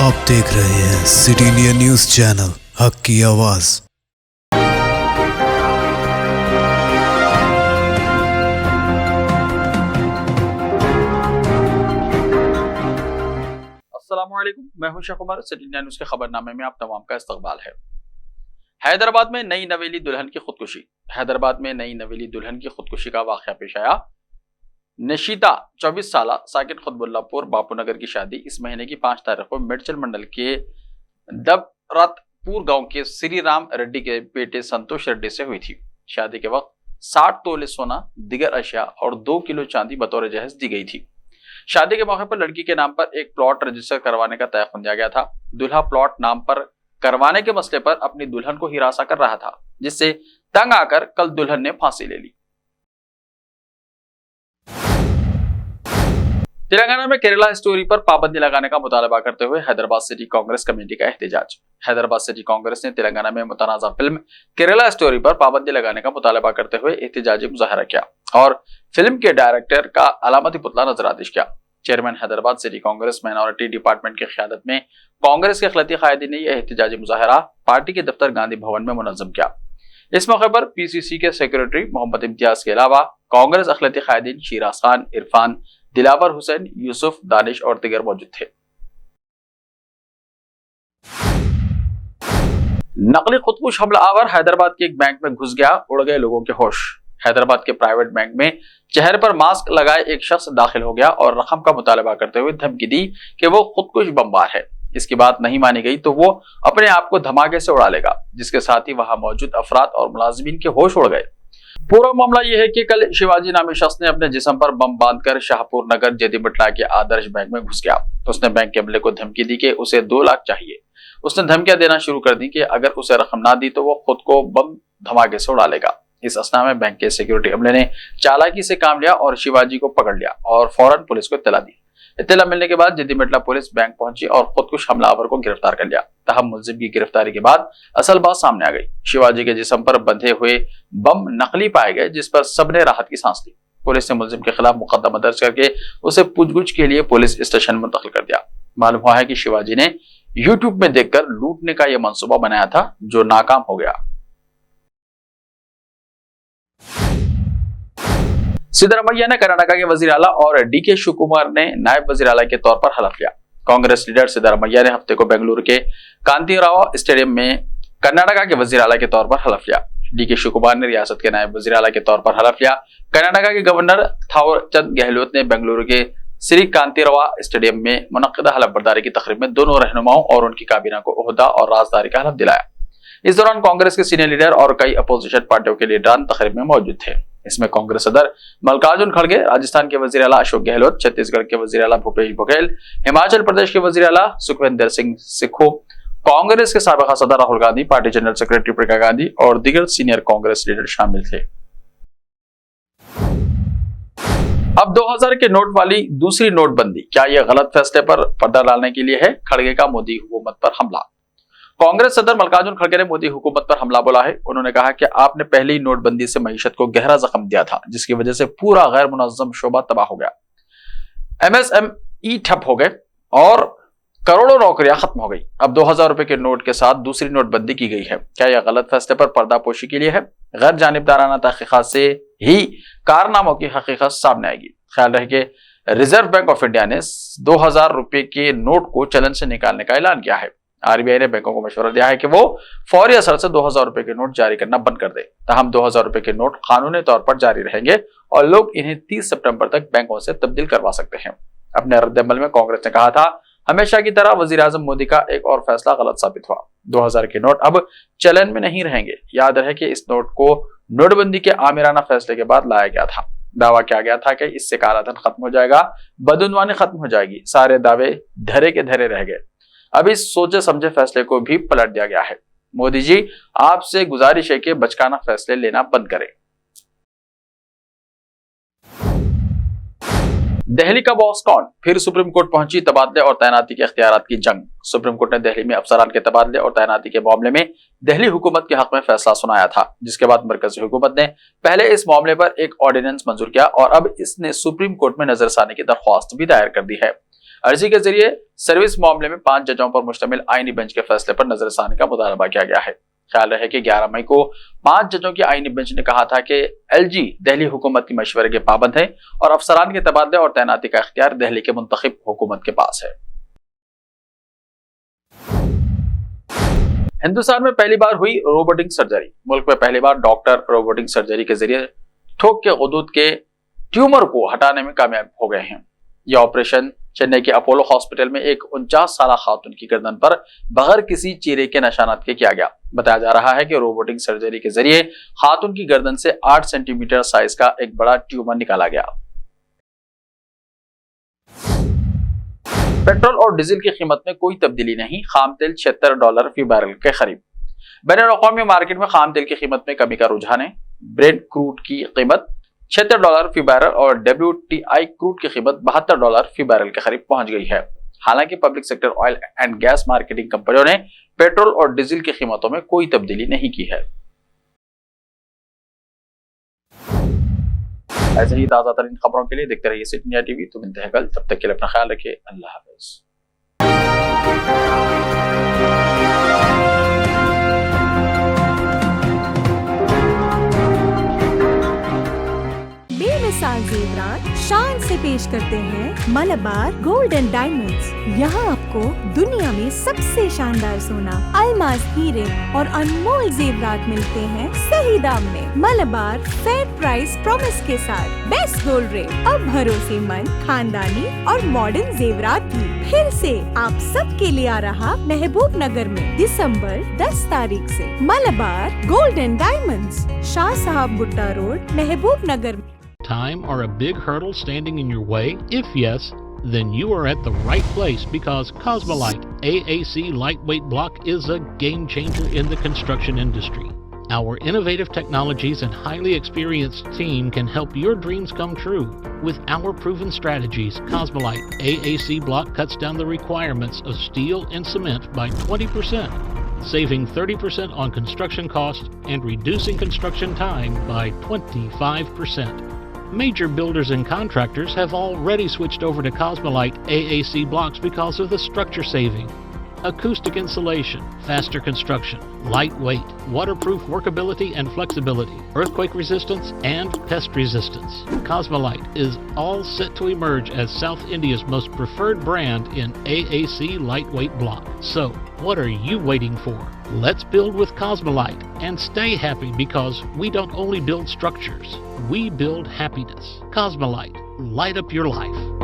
आप देख रहे हैं सिटी इंडिया न्यूज चैनल, हक की आवाज। अस्सलामुअलैकुम, मैं हूं Sheikh Umar. City India news के खबरनामे में आप तमाम का इस्तकबाल है। हैदराबाद में नई नवेली दुल्हन की खुदकुशी। हैदराबाद में नई नवेली दुल्हन की खुदकुशी का वाकया पेश आया। निशिता 24 साल साकिन खुतबुल्लापुर बापूनगर की शादी इस महीने की 5 तारीख को मेडचल मंडल के दबरतपुर गांव के श्री राम रेड्डी के बेटे संतोष रेड्डी से हुई थी। शादी के वक्त 60 तोले सोना, दिगर अशिया और 2 किलो चांदी बतौर जहेज दी गई थी। शादी के मौके पर लड़की के नाम पर एक प्लॉट रजिस्टर करवाने का तय किया गया था। दूल्हा प्लॉट नाम पर करवाने के मसले पर अपनी दुल्हन को हिरासा कर रहा था, जिससे तंग आकर कल दुल्हन ने फांसी ले ली। तेलंगाना में केरला स्टोरी पर पाबंदी लगाने का मुतालबा करते हुए हैदराबाद सिटी कांग्रेस कमेटी का एहतजाज। हैदराबाद सिटी कांग्रेस ने तेलंगाना में मुतनाज़ा फिल्म केरला स्टोरी पर पाबंदी लगाने का मुतालबा करते हुए एहतजाजी मुजाहरा किया और फिल्म के डायरेक्टर का अलामती पुतला नजरादिश किया। Chairman Hyderabad city Congress minority department की क़यादत में कांग्रेस के अखिलती कायदीन ने यह एहतजाजी मुजाहरा पार्टी के दफ्तर गांधी भवन में मुनज़्ज़म किया। इस मौके पर पीसीसी के सेक्रेटरी मोहम्मद इम्तियाज के अलावा कांग्रेस अखिलती कायदीन शिराज खान, इरफान, दिलावर हुसैन, यूसुफ, दानिश और दिगर मौजूद थे। नकली खुदकुश हमला आवर हैदराबाद के एक बैंक में घुस गया, उड़ गए लोगों के होश। हैदराबाद के प्राइवेट बैंक में चेहरे पर मास्क लगाए एक शख्स दाखिल हो गया और रकम का मुतालबा करते हुए धमकी दी कि वो खुदकुश बमबार है। इसकी बात नहीं मानी गई तो वो अपने आप को धमाके से उड़ा लेगा, जिसके साथ ही वहां मौजूद अफराद और मुलाजिमीन के होश उड़ गए। पूरा मामला यह है कि कल शिवाजी नामी शख्स ने अपने जिस्म पर बम बांधकर शाहपुर नगर जेदीबटला के आदर्श बैंक में घुस गया। उसने बैंक के अमले को धमकी दी कि उसे 2 लाख चाहिए। उसने धमकियां देना शुरू कर दी कि अगर उसे रकम ना दी तो वो खुद को बम धमाके से उड़ा लेगा। इस असना में बैंक के सिक्योरिटी अमले ने चालाकी से काम लिया और शिवाजी को पकड़ लिया और फौरन पुलिस को इत्तला दी। इत्तला मिलने के बाद जेदीबटला पुलिस बैंक पहुंची और खुदकुश हमलावर को गिरफ्तार कर लिया। तहम मुलजिम की गिरफ्तारी के बाद असल बात सामने आ गई। शिवाजी के जिस्म पर बंधे हुए बम नकली पाए गए, जिस पर सबने राहत की सांस ली। पुलिस ने मुलजिम के खिलाफ मुकदमा दर्ज करके उसे पूछगछ के लिए पुलिस स्टेशन मुंतकिल कर दिया। मालूम हुआ है कि शिवाजी ने यूट्यूब में देखकर लूटने का यह मंसूबा बनाया था, जो नाकाम हो गया। सिद्धरामैया ने कर्नाटक के वजीर आला और डीके शिवकुमार ने नायब वजीर आला के तौर पर हलफ लिया। कांग्रेस लीडर सिद्धरामैया ने हफ्ते को बेंगलुरु के कांतीराव स्टेडियम में कर्नाटक के वजीर आला के तौर पर हलफ लिया। डीके शिवकुमार ने रियासत के नायब वजीर आला के तौर पर हलफ लिया। कर्नाटक के गवर्नर थावरचंद गहलोत ने बेंगलुरु के श्री कांतीराव स्टेडियम में मुनक्किदा हलफ बर्दारी की तकरीब में दोनों रहनुमाओं और उनकी काबीना को ओहदा और राजदारी का हलफ दिलाया। इस दौरान कांग्रेस के सीनियर लीडर और कई अपोजिशन पार्टियों के लीडरान तकरीब में मौजूद थे। इसमें कांग्रेस सदर मल्लिकार्जुन खड़गे, राजस्थान के वजीर आला अशोक गहलोत, छत्तीसगढ़ के वजीर आला भूपेश बघेल, हिमाचल प्रदेश के वजीर आला सुखविंदर सिंह सुक्खू, कांग्रेस के साबिका सदर Rahul Gandhi, party general secretary Priyanka Gandhi और दीगर सीनियर कांग्रेस लीडर शामिल थे। अब 2000 के नोट वाली दूसरी नोटबंदी, क्या यह गलत फैसले पर पर्दा डालने के लिए है? खड़गे का मोदी हुकूमत पर हमला। कांग्रेस सदर मल्लिकार्जुन खड़गे ने मोदी हुकूमत पर हमला बोला है। उन्होंने कहा कि आपने पहली नोटबंदी से मईशत को गहरा जख्म दिया था, जिसकी वजह से पूरा गैर मुनज़्ज़म शोबा तबाह हो गया। एमएसएमई ठप हो गए और करोड़ों नौकरियां खत्म हो गई। अब 2000 रुपए के नोट के साथ दूसरी नोटबंदी की गई है। क्या यह गलत फैसले पर पर्दापोशी के लिए है? गैर जानिबदाराना तहकीकात से ही कारनामों की हकीकत सामने आएगी। ख्याल रहे कि रिजर्व बैंक ऑफ इंडिया ने 2000 रुपए के नोट को चलन से निकालने का ऐलान किया है। आरबीआई ने बैंकों को मशवरा दिया है कि वो फौरी असर से 2000 रुपए के नोट जारी करना बंद कर दे। तहम 2000 रुपए के नोट कानूनी तौर पर जारी रहेंगे और लोग इन्हें 30 सितंबर तक बैंकों से तब्दील करवा सकते हैं। अपने रद्द-ए-अमल में कांग्रेस ने कहा था, हमेशा की तरह वजीर आजम मोदी का एक और फैसला गलत साबित हुआ। 2000 के नोट अब चलन में नहीं रहेंगे। याद रहे कि इस नोट को नोटबंदी के आमिराना फैसले के बाद लाया गया था। दावा किया गया था कि इससे कालाधन खत्म हो जाएगा, बदउनवानी खत्म हो जाएगी। सारे दावे धरे के धरे रह गए। अब इस सोचे समझे फैसले को भी पलट दिया गया है। मोदी जी, आपसे गुजारिश है कि बचकाना फैसले लेना बंद करें। दिल्ली का बॉस कौन? फिर सुप्रीम कोर्ट पहुंची तबादले और तैनाती के इख्तियारात की जंग। सुप्रीम कोर्ट ने दिल्ली में अफसरान के तबादले और तैनाती के मामले में दिल्ली हुकूमत के हक में फैसला सुनाया था, जिसके बाद मरकजी हुकूमत ने पहले इस मामले पर एक ऑर्डिनेंस मंजूर किया और अब इसने सुप्रीम कोर्ट में नजरसानी की दरख्वास्त भी दायर कर दी है। अर्जी के जरिए सर्विस मामले में 5 जजों पर मुश्तमिल आईनी बेंच के फैसले पर नजरसानी का मुतालबा किया गया है। ख्याल रहे कि 11 मई को 5 जजों की आईनी बेंच ने कहा था कि एलजी दिल्ली हुकूमत की मशवरे के पाबंद है और अफसरान के तबादले और तैनाती का इख्तियार दिल्ली के मुंतखब हुकूमत के पास है। हिंदुस्तान में पहली बार हुई रोबोटिक सर्जरी। मुल्क में पहली बार डॉक्टर रोबोटिक सर्जरी के जरिए थोक के गुदूद के ट्यूमर को हटाने में कामयाब हो गए हैं। यह ऑपरेशन चेन्नई के अपोलो हॉस्पिटल में एक 49 साल खातून की गर्दन पर बगैर किसी चीरे के निशानात के किया गया। बताया जा रहा है कि रोबोटिक सर्जरी के जरिए खातून की गर्दन से 8 सेंटीमीटर साइज का एक बड़ा ट्यूमर निकाला गया। पेट्रोल और डीजल की कीमत में कोई तब्दीली नहीं, खाम तेल $76 फी बैरल के करीब। बैनुल-अक़वामी मार्केट में खाम तेल की कीमत में कमी का रुझान है। ब्रेंट क्रूड की कीमत $76 फी बैरल और WTI क्रूड की कीमत $72 फी बैरल के करीब पहुंच गई है। हालांकि public sector oil and gas marketing कंपनियों ने पेट्रोल और डीजल की कीमतों में कोई तब्दीली नहीं की है। ऐसे ही ताज़ा तरीन खबरों के लिए देखते रहिए सिटी इंडिया टीवी। तो मिलते हैं कल, तब तक के लिए अपना ख्याल रखिए। अल्लाह हाफ़िज़। बेमिसाल ज़ेवरात शान से पेश करते हैं मलबार गोल्ड एंड डायमंड्स। यहाँ आपको दुनिया में सबसे शानदार सोना, अलमास, हीरे और अनमोल जेवरात मिलते हैं सही दाम में। मलबार फेयर प्राइस प्रॉमिस के साथ बेस्ट गोल्ड रेट, अब भरोसेमंद, खानदानी और मॉडर्न जेवरात भी फिर से आप सब के लिए आ रहा महबूब नगर में दिसंबर 10 तारीख से। Malabar gold and diamonds, Shah साहब भुट्टा road, Mehboob Nagar. Time or a big hurdle standing in your way? If yes, then you are at the right place, because Cosmolite AAC lightweight block is a game changer in the construction industry. Our innovative technologies and highly experienced team can help your dreams come true. With our proven strategies, Cosmolite AAC block cuts down the requirements of steel and cement by 20%, saving 30% on construction costs and reducing construction time by 25%. Major builders and contractors have already switched over to Cosmolite AAC blocks because of the structure saving, acoustic insulation, faster construction, lightweight, waterproof workability and flexibility, earthquake resistance, and pest resistance. Cosmolite is all set to emerge as South India's most preferred brand in AAC lightweight block. So, what are you waiting for? Let's build with Cosmolite and stay happy, because we don't only build structures, we build happiness. Cosmolite, light up your life.